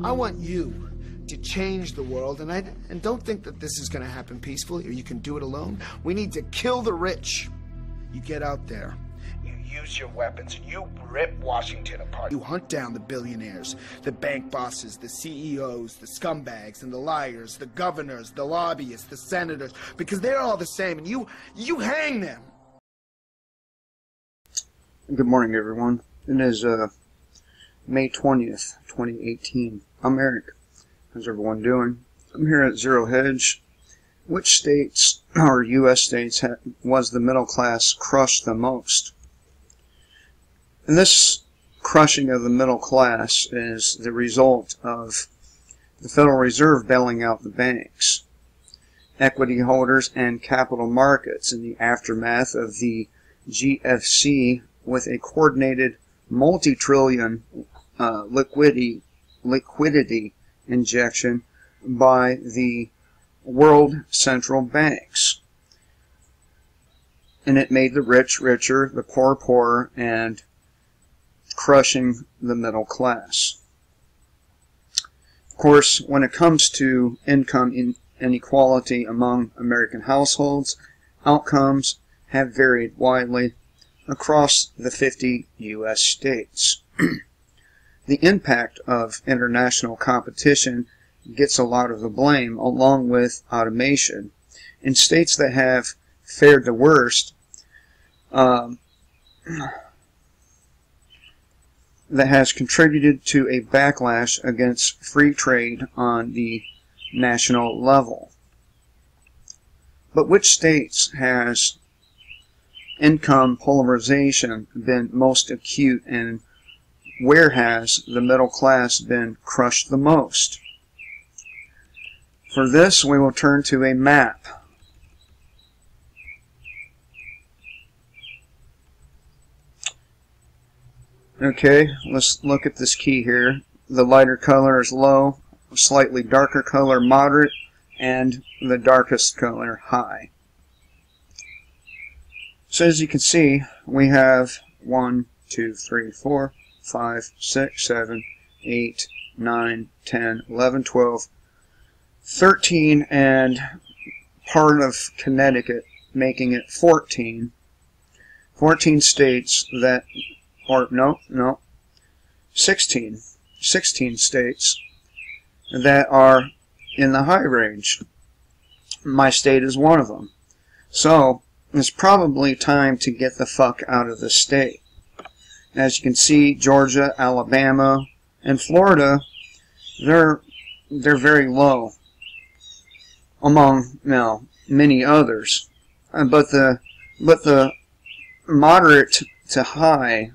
I want you to change the world, and don't think that this is going to happen peacefully or you can do it alone. We need to kill the rich. You get out there, you use your weapons, and you rip Washington apart. You hunt down the billionaires, the bank bosses, the CEOs, the scumbags and the liars, the governors, the lobbyists, the senators, because they're all the same, and you hang them. Good morning, everyone. It is May 20th, 2018. I'm Eric. How's everyone doing? I'm here at Zero Hedge. Which states, or U.S. states, was the middle class crushed the most? And this crushing of the middle class is the result of the Federal Reserve bailing out the banks, equity holders, and capital markets in the aftermath of the GFC, with a coordinated multi-trillion liquidity injection by the world central banks. And it made the rich richer, the poor poorer, and crushing the middle class. Of course, when it comes to income inequality among American households, outcomes have varied widely across the 50 U.S. states. The impact of international competition gets a lot of the blame, along with automation. In states that have fared the worst, that has contributed to a backlash against free trade on the national level. But which states has income polarization been most acute, and where has the middle class been crushed the most? For this, we will turn to a map. Okay, let's look at this key here. The lighter color is low, slightly darker color moderate, and the darkest color high. So as you can see, we have 1, 2, 3, 4, 5, 6, 7, 8, 9, 10, 11, 12, 13, and part of Connecticut, making it 14. 14 states that, or no, 16 states that are in the high range. My state is one of them. So it's probably time to get the fuck out of the state. As you can see, Georgia, Alabama, and Florida, they're very low among many others. But the moderate to high,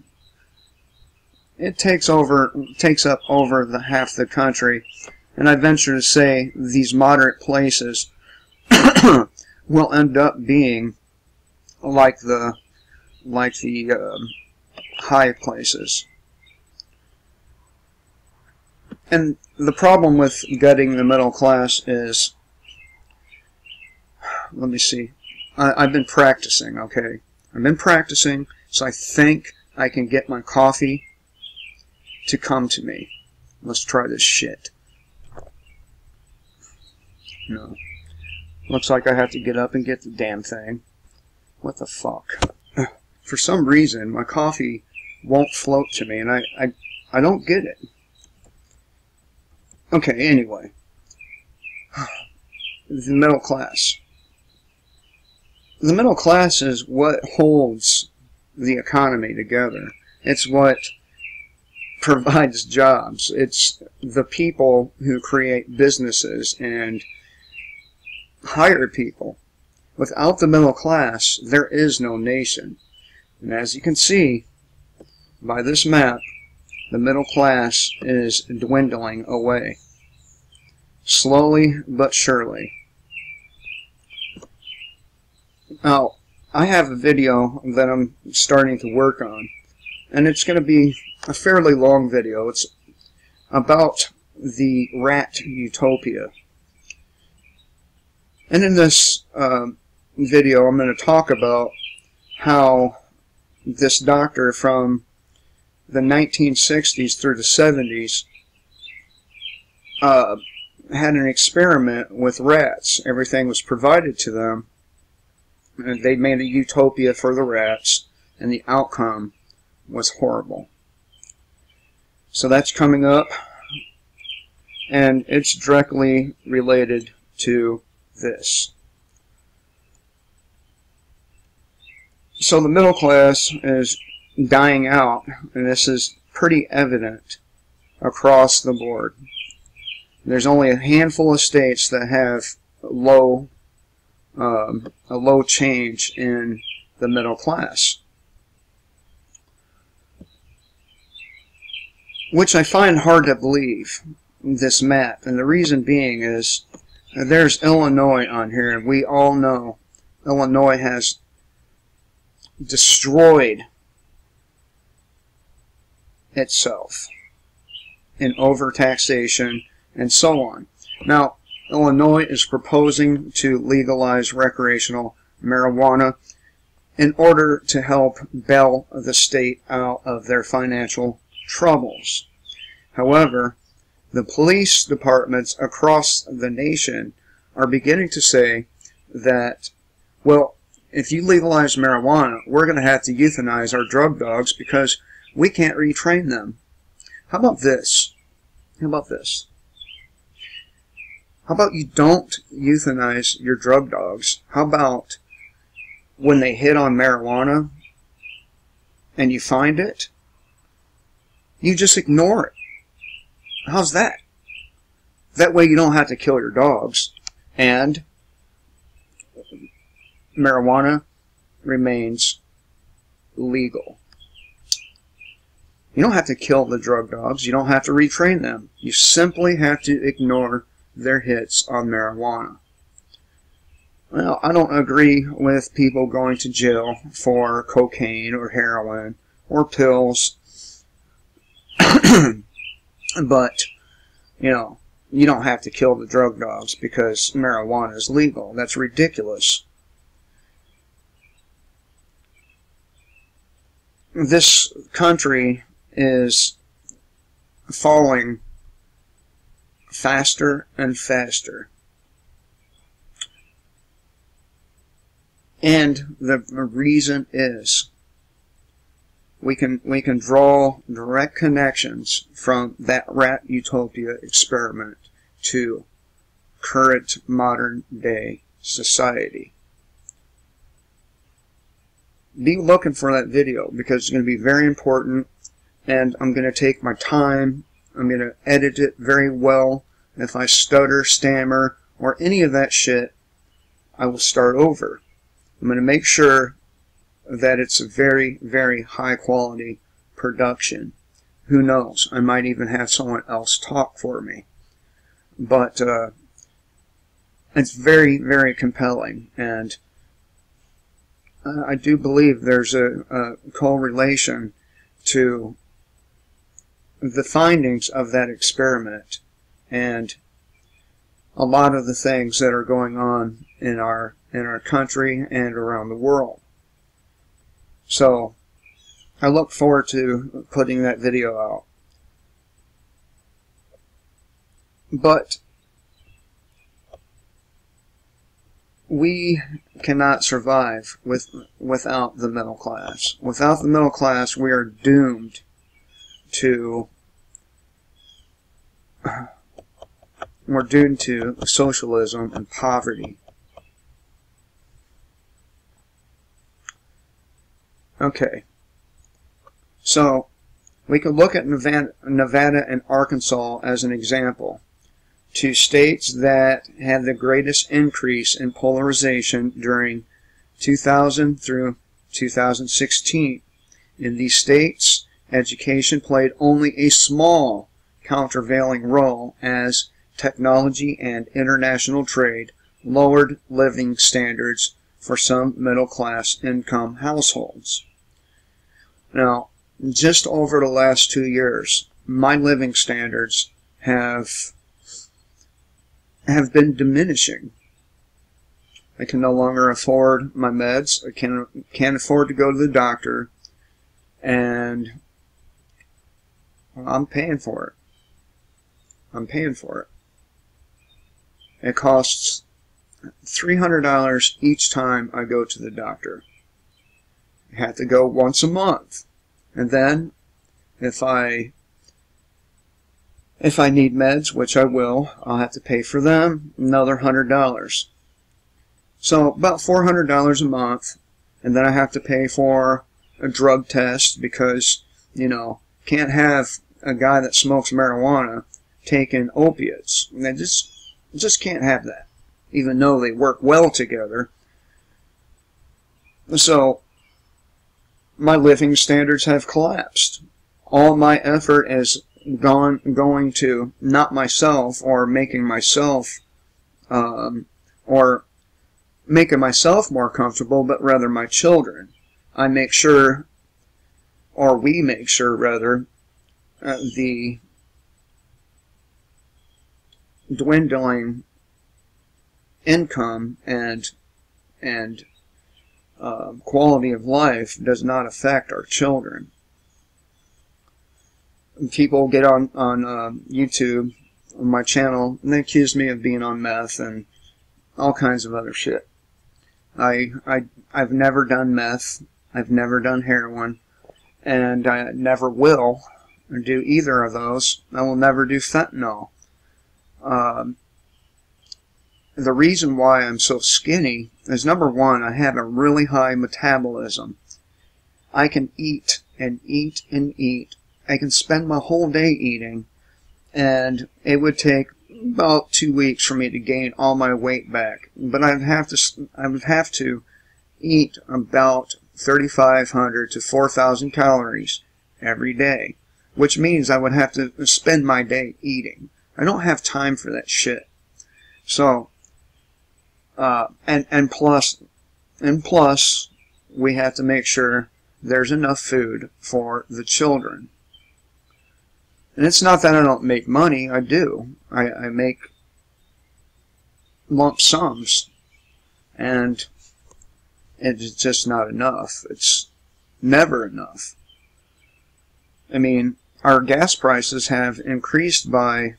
it takes up over the half the country, and I venture to say these moderate places will end up being like the high places. And the problem with gutting the middle class is, let me see, I've been practicing, okay? I've been practicing, so I think I can get my coffee to come to me. Let's try this shit. No. Looks like I have to get up and get the damn thing. What the fuck? For some reason, my coffee won't float to me, and I don't get it. Okay, anyway. The middle class. The middle class is what holds the economy together. It's what provides jobs. It's the people who create businesses and hire people. Without the middle class, there is no nation. And as you can see by this map, the middle class is dwindling away. Slowly but surely. Now, I have a video that I'm starting to work on, and it's going to be a fairly long video. It's about the rat utopia. And in this video, I'm going to talk about how this doctor from the 1960s through the 70s had an experiment with rats. Everything was provided to them. And they made a utopia for the rats, and the outcome was horrible. So that's coming up, and it's directly related to this. So the middle class is dying out, and this is pretty evident across the board. There's only a handful of states that have a low change in the middle class, which I find hard to believe, this map. And the reason being is there's Illinois on here, and we all know Illinois has destroyed itself in overtaxation and so on. Now, Illinois is proposing to legalize recreational marijuana in order to help bail the state out of their financial troubles. However, the police departments across the nation are beginning to say that, well, if you legalize marijuana, we're going to have to euthanize our drug dogs because we can't retrain them. How about this? How about this? How about you don't euthanize your drug dogs? How about when they hit on marijuana and you find it, you just ignore it? How's that? That way you don't have to kill your dogs, and marijuana remains legal. You don't have to kill the drug dogs. You don't have to retrain them. You simply have to ignore their hits on marijuana. Well, I don't agree with people going to jail for cocaine or heroin or pills. But, you know, you don't have to kill the drug dogs because marijuana is legal. That's ridiculous. This country is falling faster and faster. And the reason is we can draw direct connections from that rat utopia experiment to current modern day society. Be looking for that video because it's going to be very important, and I'm going to take my time. I'm going to edit it very well. If I stutter, stammer, or any of that shit, I will start over. I'm going to make sure that it's a very, very high quality production. Who knows? I might even have someone else talk for me. But it's very, very compelling, and I do believe there's a correlation to the findings of that experiment and a lot of the things that are going on in our country and around the world. So I look forward to putting that video out. But we cannot survive without the middle class. Without the middle class, we are doomed to socialism and poverty. Okay, so we could look at Nevada and Arkansas as an example. Two states that had the greatest increase in polarization during 2000 through 2016. In these states, education played only a small countervailing role as technology and international trade lowered living standards for some middle-class income households. Now, just over the last 2 years, my living standards have been diminishing. I can no longer afford my meds. I can't afford to go to the doctor, and I'm paying for it. I'm paying for it. It costs $300 each time I go to the doctor. I have to go once a month. And then, if I need meds, which I will, I'll have to pay for them, another $100. So, about $400 a month. And then I have to pay for a drug test because, you know, can't have a guy that smokes marijuana taking opiates. And I just can't have that, even though they work well together. So, my living standards have collapsed. All my effort is going to not myself or making myself more comfortable, but rather my children. I make sure, or we make sure rather, the dwindling income and quality of life does not affect our children. People get on YouTube, on my channel, and they accuse me of being on meth and all kinds of other shit. I've never done meth. I've never done heroin, and I never will do either of those. I will never do fentanyl. The reason why I'm so skinny is, number one, I have a really high metabolism. I can eat and eat and eat. I can spend my whole day eating, and it would take about 2 weeks for me to gain all my weight back. But I would have to eat about 3,500 to 4,000 calories every day, which means I would have to spend my day eating. I don't have time for that shit. So, and plus, we have to make sure there's enough food for the children. And it's not that I don't make money. I do. I make lump sums, and it's just not enough. It's never enough. I mean, our gas prices have increased by,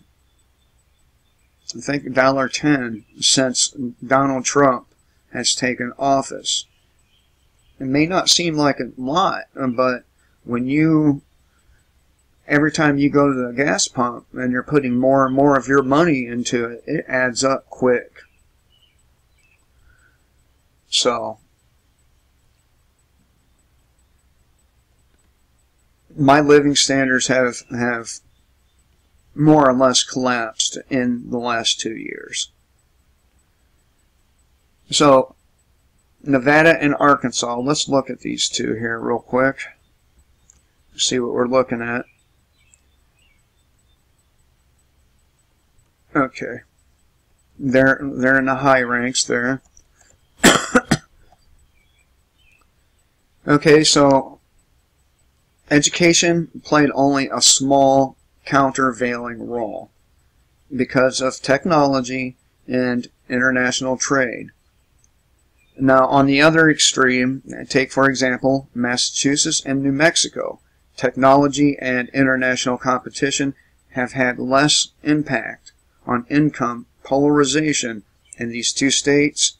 I think, $1.10 since Donald Trump has taken office. It may not seem like a lot, but when every time you go to the gas pump and you're putting more and more of your money into it, it adds up quick. So, my living standards have more or less collapsed in the last 2 years. So, Nevada and Arkansas, let's look at these two here real quick. See what we're looking at. Okay. They're in the high ranks there. Okay, so education played only a small countervailing role because of technology and international trade. Now, on the other extreme, take for example Massachusetts and New Mexico. Technology and international competition have had less impact on income polarization in these two states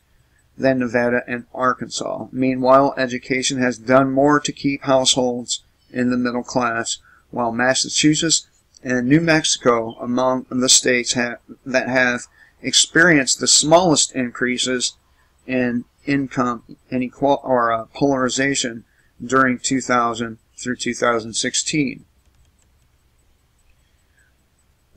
than Nevada and Arkansas. Meanwhile, education has done more to keep households in the middle class, while Massachusetts and New Mexico among the states that have experienced the smallest increases in income polarization during 2000 through 2016.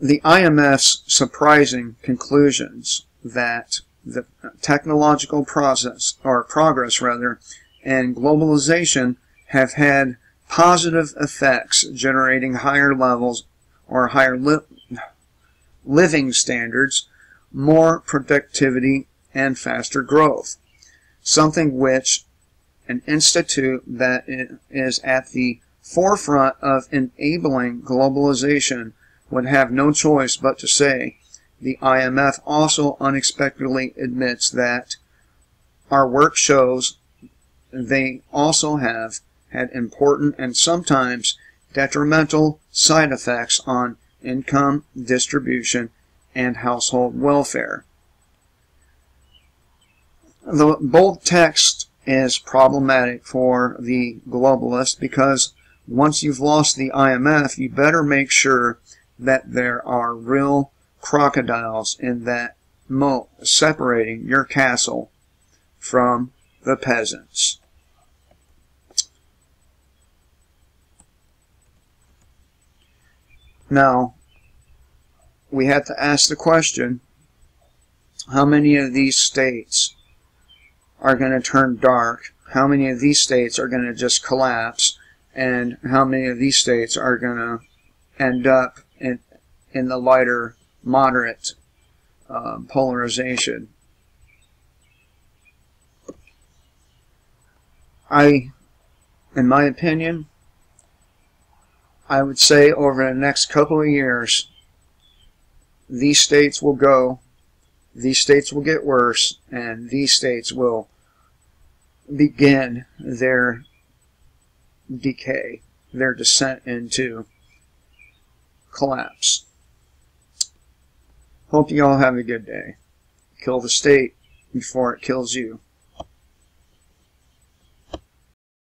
The IMF's surprising conclusions that the technological progress and globalization have had positive effects, generating higher levels or higher living standards, more productivity, and faster growth. Something which an institute that is at the forefront of enabling globalization would have no choice but to say. The IMF also unexpectedly admits that our work shows they also have had important and sometimes detrimental side effects on income distribution, and household welfare. The bold text is problematic for the globalist because once you've lost the IMF, you better make sure that there are real crocodiles in that moat separating your castle from the peasants. Now, we have to ask the question, how many of these states are going to turn dark? How many of these states are going to just collapse? And how many of these states are going to end up in the lighter, moderate polarization? In my opinion, I would say over the next couple of years, these states will go, these states will get worse, and these states will begin their decay, their descent into collapse. Hope you all have a good day. Kill the state before it kills you.